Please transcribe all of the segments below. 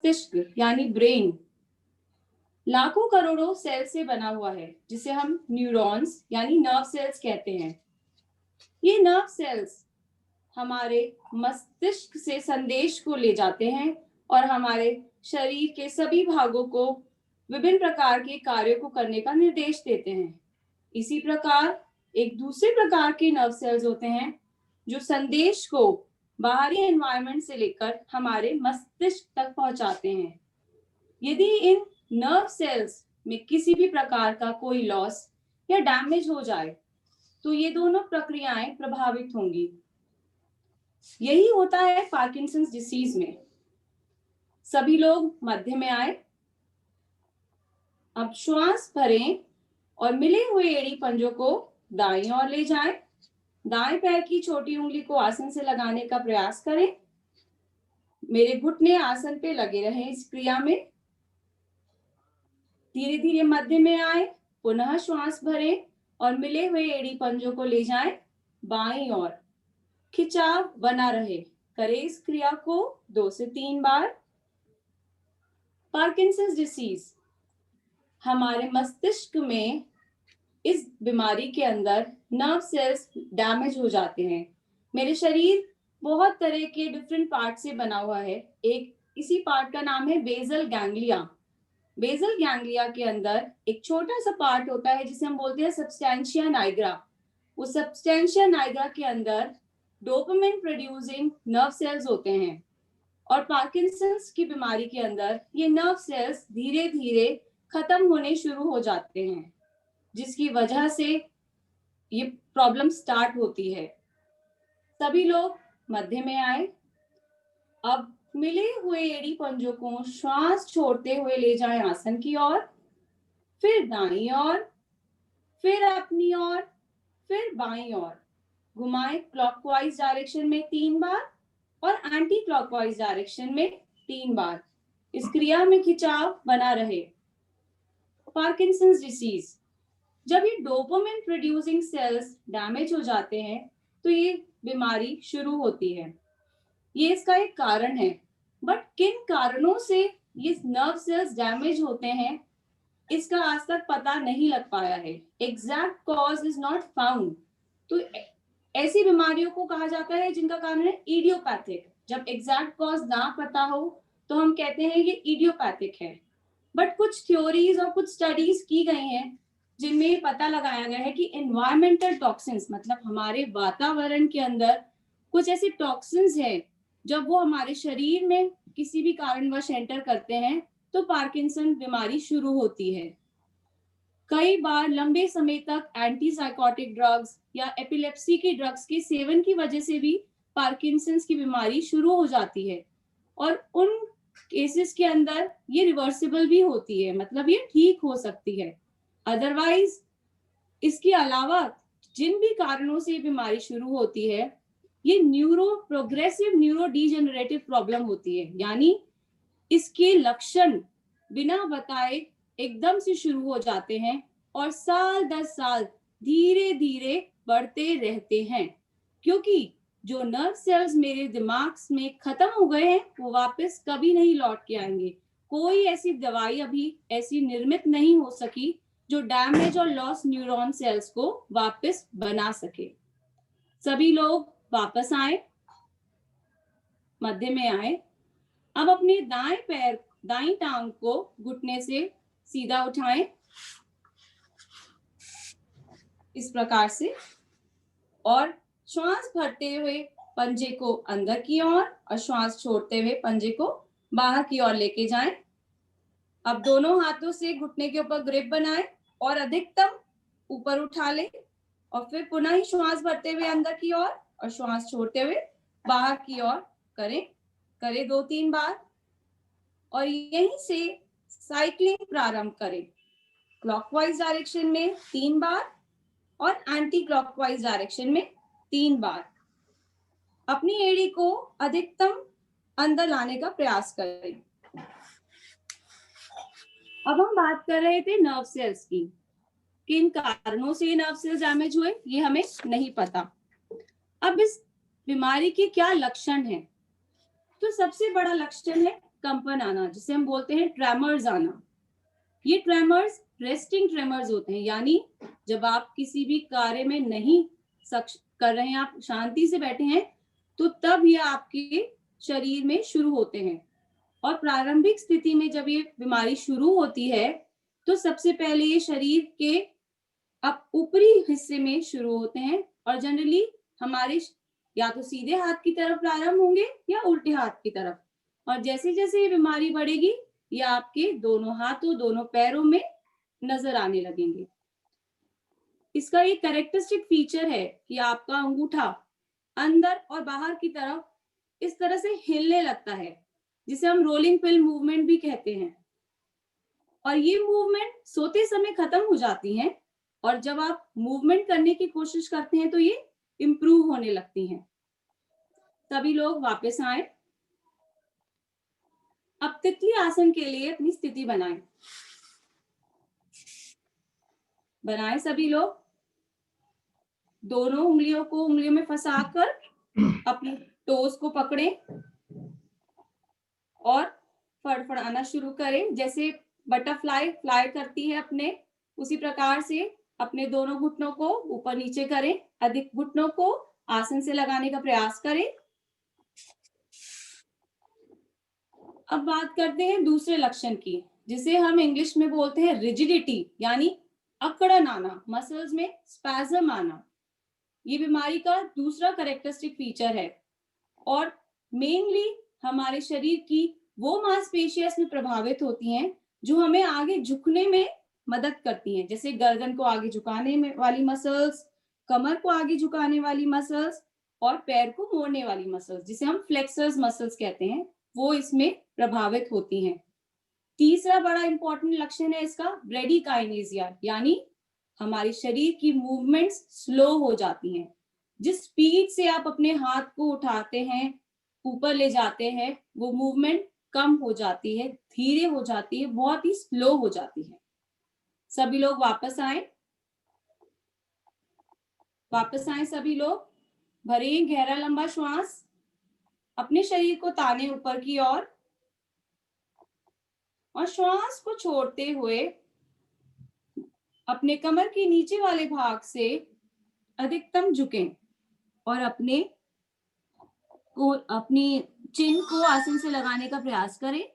मस्तिष्क यानी ब्रेन लाखों करोड़ों सेल से बना हुआ है, जिसे हम न्यूरॉन्स यानी नर्व सेल्स कहते हैं। ये नर्व सेल्स हमारे मस्तिष्क से संदेश को ले जाते हैं और हमारे शरीर के सभी भागों को विभिन्न प्रकार के कार्यों को करने का निर्देश देते हैं। इसी प्रकार एक दूसरे प्रकार के नर्व सेल्स होते हैं जो संदेश को बाहरी एनवायरनमेंट से लेकर हमारे मस्तिष्क तक पहुंचाते हैं। यदि इन नर्व सेल्स में किसी भी प्रकार का कोई लॉस या डैमेज हो जाए तो ये दोनों प्रक्रियाएं प्रभावित होंगी। यही होता है पार्किंसंस डिसीज में। सभी लोग मध्य में आए। अब श्वास भरें और मिले हुए एड़ी पंजों को दाईं ओर ले जाएं। दाएं पैर की छोटी उंगली को आसन से लगाने का प्रयास करें। मेरे घुटने आसन पे लगे रहें इस क्रिया में। धीरे धीरे मध्य में आए, पुनः श्वास भरें और मिले हुए एड़ी पंजों को ले जाएं बाईं ओर। खिंचाव बना रहे। करें इस क्रिया को 2 से 3 बार। पार्किंसंस डिसीज हमारे मस्तिष्क में इस बीमारी के अंदर नर्व सेल्स डैमेज हो जाते हैं। मेरे शरीर बहुत तरह के डिफरेंट पार्ट से बना हुआ है। एक इसी पार्ट का नाम है बेसल गैंग्लिया। बेसल गैंग्लिया के अंदर एक छोटा सा पार्ट होता है जिसे हम बोलते हैं सब्सटेंशिया नाइग्रा। उस सब्सटेंशिया नाइग्रा के अंदर डोपामिन प्रोड्यूसिंग नर्व सेल्स होते हैं और पार्किंसंस की बीमारी के अंदर ये नर्व सेल्स धीरे धीरे खत्म होने शुरू हो जाते हैं, जिसकी वजह से ये प्रॉब्लम स्टार्ट होती है। सभी लोग मध्य में आए। अब मिले हुए एड़ी पंजों को श्वास छोड़ते हुए ले जाएं आसन की ओर, फिर दाईं ओर, फिर अपनी ओर, फिर बाईं ओर। घुमाएं क्लॉकवाइज डायरेक्शन में 3 बार और एंटी क्लॉकवाइज डायरेक्शन में 3 बार। इस क्रिया में खिंचाव बना रहे। पार्किंसंस डिसीज जब ये डोपामिन प्रोड्यूसिंग सेल्स डैमेज हो जाते हैं तो ये बीमारी शुरू होती है। ये इसका एक कारण है, बट किन कारणों से ये नर्व सेल्स डैमेज होते हैं इसका आज तक पता नहीं लग पाया है। Exact cause is not found. तो ऐसी बीमारियों को कहा जाता है जिनका कारण है इडियोपैथिक। जब एग्जैक्ट कॉज ना पता हो तो हम कहते हैं ये इडियोपैथिक है। बट कुछ थ्योरीज और कुछ स्टडीज की गई हैं जिनमें पता लगाया गया है कि एनवायरमेंटल टॉक्सिन्स मतलब हमारे वातावरण के अंदर कुछ ऐसे टॉक्सिन्स हैं जब वो हमारे शरीर में किसी भी कारणवश एंटर करते हैं तो पार्किंसन बीमारी शुरू होती है। कई बार लंबे समय तक एंटीसाइकोटिक ड्रग्स या एपिलेप्सी के ड्रग्स के सेवन की वजह से भी पार्किंसंस की बीमारी शुरू हो जाती है और उन केसेस के अंदर ये रिवर्सिबल भी होती है, मतलब ये ठीक हो सकती है। अदरवाइज इसके अलावा जिन भी कारणों से ये बीमारी शुरू होती है ये प्रोग्रेसिव न्यूरो डीजेनरेटिव प्रॉब्लम होती है, यानी इसके लक्षण बिना बताए एकदम से शुरू हो जाते हैं और साल 10 साल धीरे धीरे बढ़ते रहते हैं, क्योंकि जो नर्व सेल्स मेरे दिमाग में खत्म हो गए हैं वो वापस कभी नहीं लौट के आएंगे। कोई ऐसी दवाई अभी ऐसी निर्मित नहीं हो सकी जो डैमेज और लॉस न्यूरॉन सेल्स को वापस बना सके। सभी लोग वापस आए, मध्य में आए। अब अपने दाएं पैर दाईं टांग को घुटने से सीधा उठाएं इस प्रकार से और श्वास भरते हुए पंजे को अंदर की ओर और श्वास छोड़ते हुए पंजे को बाहर की ओर लेके जाएं। अब दोनों हाथों से घुटने के ऊपर ग्रिप बनाएं और अधिकतम ऊपर उठा लें और फिर पुनः ही श्वास भरते हुए अंदर की ओर और श्वास छोड़ते हुए बाहर की ओर करें 2-3 बार और यहीं से साइक्लिंग प्रारंभ करें। क्लॉकवाइज डायरेक्शन में 3 बार और एंटी क्लॉकवाइज डायरेक्शन में 3 बार। अपनी एड़ी को अधिकतम अंदर लाने का प्रयास करें। अब हम बात कर रहे थे नर्व सेल्स की। किन कारणों से नर्व सेल्स डैमेज हुए ये हमें नहीं पता। अब इस बीमारी के क्या लक्षण हैं? तो सबसे बड़ा लक्षण है कंपन आना, जिसे हम बोलते हैं ट्रेमर्स आना। ये ट्रेमर्स रेस्टिंग ट्रेमर्स होते हैं, यानी जब आप किसी भी कार्य में नहीं कर रहे हैं, आप शांति से बैठे हैं, तो तब ये आपके शरीर में शुरू होते हैं। और प्रारंभिक स्थिति में जब ये बीमारी शुरू होती है, तो सबसे पहले ये शरीर के अब ऊपरी हिस्से में शुरू होते हैं और जनरली हमारे या तो सीधे हाथ की तरफ प्रारंभ होंगे या उल्टे हाथ की तरफ। और जैसे जैसे ये बीमारी बढ़ेगी, ये आपके दोनों हाथों, दोनों पैरों में नजर आने लगेंगे। इसका एक कैरेक्टरिस्टिक फीचर है कि आपका अंगूठा अंदर और बाहर की तरफ इस तरह से हिलने लगता है, जिसे हम रोलिंग पिल मूवमेंट भी कहते हैं। और ये मूवमेंट सोते समय खत्म हो जाती हैं, और जब आप मूवमेंट करने की कोशिश करते हैं तो ये इंप्रूव होने लगती हैं। सभी लोग वापस आए। अब तितली आसन के लिए अपनी स्थिति बनाएं सभी लोग। दोनों उंगलियों में फंसाकर अपने टोस को पकड़ें और फड़फड़ाना शुरू करें। जैसे बटरफ्लाई फ्लाई करती है अपने, उसी प्रकार से अपने दोनों घुटनों को ऊपर नीचे करें। अधिक घुटनों को आसन से लगाने का प्रयास करें। अब बात करते हैं दूसरे लक्षण की, जिसे हम इंग्लिश में बोलते हैं रिजिडिटी, यानी अकड़न आना, मसल्स में स्पैज्म आना। ये बीमारी का दूसरा कैरेक्टरिस्टिक फीचर है और मेनली हमारे शरीर की वो मांसपेशियां इसमें प्रभावित होती हैं जो हमें आगे झुकने में मदद करती हैं, जैसे गर्दन को आगे झुकाने में वाली मसल्स, कमर को आगे झुकाने वाली मसल्स और पैर को मोड़ने वाली मसल्स, जिसे हम फ्लेक्सर्स मसल्स कहते हैं, वो इसमें प्रभावित होती हैं। तीसरा बड़ा इंपॉर्टेंट लक्षण है इसका ब्रेडिकाइनेसिया, यानी हमारे शरीर की मूवमेंट्स स्लो हो जाती हैं। जिस स्पीड से आप अपने हाथ को उठाते हैं, ऊपर ले जाते हैं, वो मूवमेंट कम हो जाती है, धीरे हो जाती है, बहुत ही स्लो हो जाती है। सभी लोग वापस आए सभी लोग। भरे गहरा लंबा श्वास, अपने शरीर को ताने ऊपर की ओर और श्वास को छोड़ते हुए अपने कमर के नीचे वाले भाग से अधिकतम झुकें और अपनी चिन को आसन से लगाने का प्रयास करें।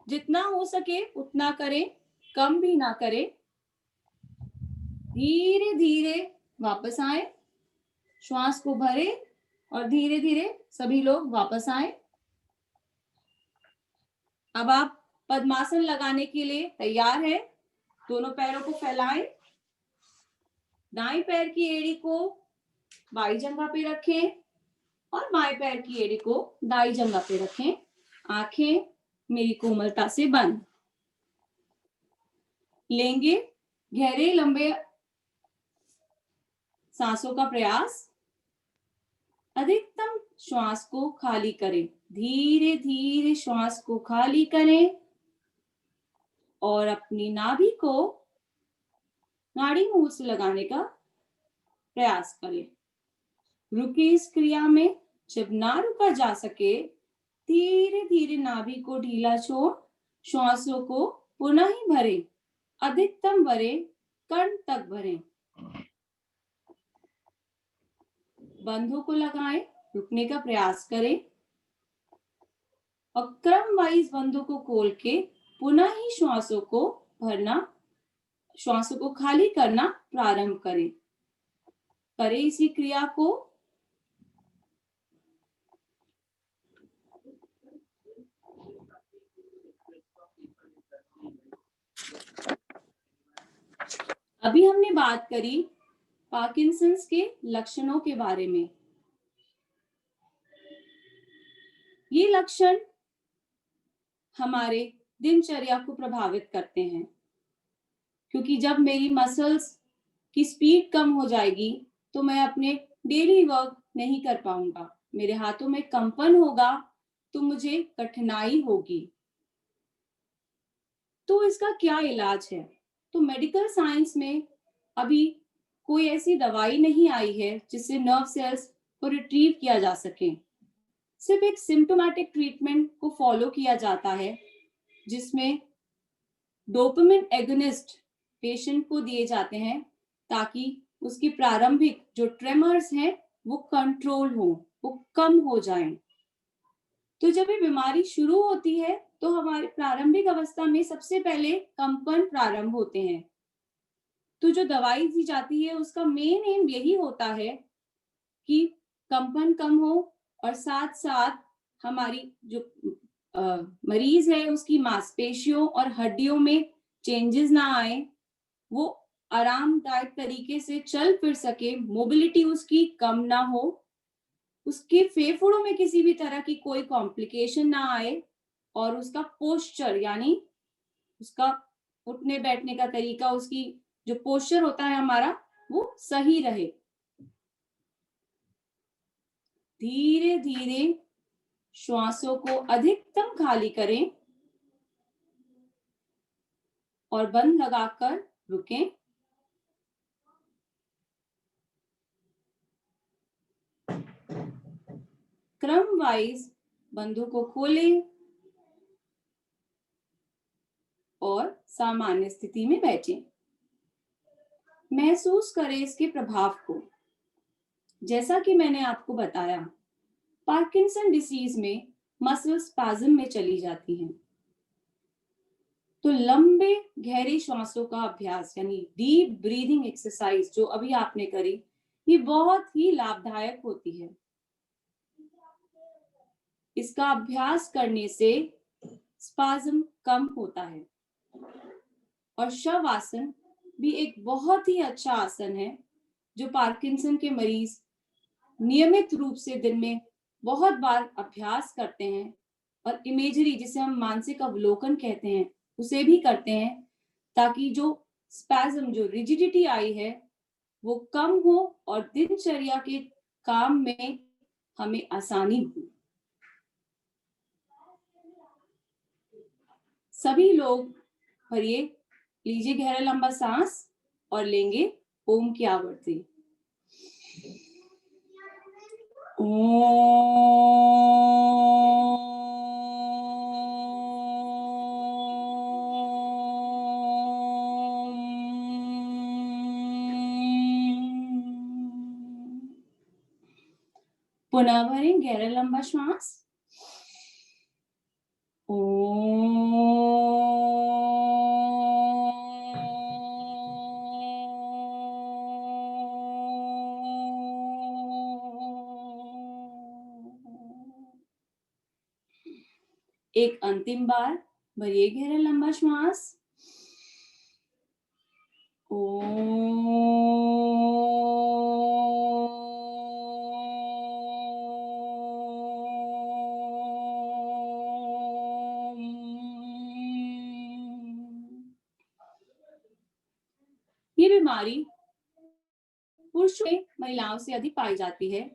जितना हो सके उतना करें, कम भी ना करें। धीरे धीरे वापस आए, श्वास को भरे और धीरे धीरे सभी लोग वापस आए। अब आप पद्मासन लगाने के लिए तैयार है। दोनों पैरों को फैलाएं, दाएं पैर की एड़ी को बाई जंघा पे रखें और बाएं पैर की एड़ी को दाई जंघा पे रखें। आंखें मेरी कोमलता से बंद। लेंगे गहरे लंबे सांसों का प्रयास। अधिकतम श्वास को खाली करें, धीरे धीरे श्वास को खाली करें और अपनी नाभि को नाड़ी मूल से लगाने का प्रयास करें। रुके इस क्रिया में, जब ना रुका जा सके धीरे धीरे नाभि को ढीला छोड़ श्वासों को पुनः ही भरें। अधिकतम भरें, कर्ण तक भरें। बंधों को लगाएं, रुकने का प्रयास करें और क्रम वाइज बंधों को खोल के पुनः ही श्वासों को खाली करना प्रारंभ करें इसी क्रिया को। अभी हमने बात करी पार्किंसंस के लक्षणों के बारे में। ये लक्षण हमारे दिनचर्या को प्रभावित करते हैं, क्योंकि जब मेरी मसल्स की स्पीड कम हो जाएगी तो मैं अपने डेली वर्क नहीं कर पाऊंगा, मेरे हाथों में कंपन होगा, तो मुझे कठिनाई होगी। तो इसका क्या इलाज है? तो मेडिकल साइंस में अभी कोई ऐसी दवाई नहीं आई है जिससे नर्व सेल्स को रिट्रीव किया जा सके। सिर्फ एक सिम्प्टोमेटिक ट्रीटमेंट को फॉलो किया जाता है, जिसमें डोपामिन एगोनिस्ट पेशेंट को दिए जाते हैं ताकि उसकी प्रारंभिक जो ट्रेमर्स हैं वो कंट्रोल हो, वो कम हो जाएं। तो जब ये बीमारी शुरू होती है तो हमारी प्रारंभिक अवस्था में सबसे पहले कंपन प्रारंभ होते हैं। तो जो दवाई दी जाती है उसका मेन एम यही होता है कि कंपन कम हो और साथ साथ हमारी जो मरीज है उसकी मांसपेशियों और हड्डियों में चेंजेस ना आए, वो आरामदायक तरीके से चल फिर सके, मोबिलिटी उसकी कम ना हो, उसके फेफड़ों में किसी भी तरह की कोई कॉम्प्लिकेशन ना आए और उसका पोस्चर यानी उसका उठने बैठने का तरीका, उसकी जो पोस्चर होता है हमारा वो सही रहे। धीरे धीरे श्वासों को अधिकतम खाली करें और बंद लगाकर रुकें। क्रम वाइज बंदों को खोलें और सामान्य स्थिति में बैठें। महसूस करें इसके प्रभाव को। जैसा कि मैंने आपको बताया, पार्किंसन डिसीज में मसल स्पैज्म में चली जाती हैं, तो लंबे गहरे श्वासों का अभ्यास यानी डीप ब्रीदिंग एक्सरसाइज जो अभी आपने करी, ये बहुत ही लाभदायक होती है। इसका अभ्यास करने से स्पैज्म कम होता है और शवासन भी एक बहुत ही अच्छा आसन है जो पार्किंसन के मरीज नियमित रूप से दिन में बहुत बार अभ्यास करते हैं और इमेजरी जिसे हम मानसिक अवलोकन कहते हैं उसे भी करते हैं, ताकि जो स्पैज्म जो रिजिडिटी आई है वो कम हो और दिनचर्या के काम में हमें आसानी हो। सभी लोग भरिए, लीजिए गहरा लंबा सांस और लेंगे ओम की आवृत्ति। पुनः भरें गहरा लंबा श्वास। एक अंतिम बार भरिए गहरा लंबा श्वास। ये बीमारी पुरुषों में महिलाओं से अधिक पाई जाती है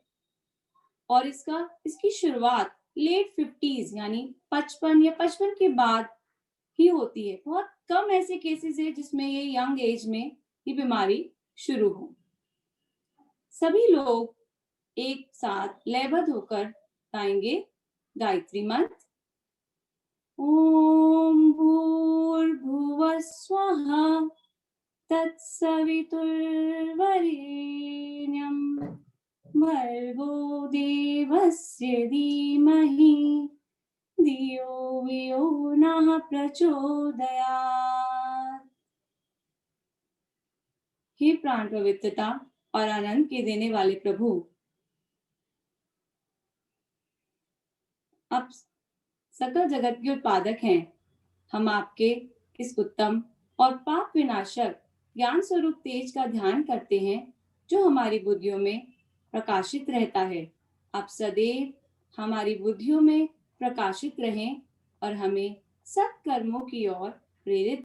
और इसकी शुरुआत लेट 50s यानी 55 या 55 के बाद ही होती है। बहुत कम ऐसे केसेस है जिसमें ये यंग एज में ये बीमारी शुरू हो। सभी लोग एक साथ लयबद्ध होकर गाएंगे गायत्री मंत्र। ओम भूर्भुवः स्वः तत्सवितुर्वरेण्यं भर्गो देवस्य धीमहि धियो यो नः प्रचोदयात्। हे प्राण पवित्रता और आनंद के देने वाले प्रभु, आप सकल जगत के उत्पादक हैं। हम आपके इस उत्तम और पाप विनाशक ज्ञान स्वरूप तेज का ध्यान करते हैं जो हमारी बुद्धियों में प्रकाशित रहता है। आप सदैव हमारी बुद्धियों में प्रकाशित रहें और हमें सत्कर्मों की ओर प्रेरित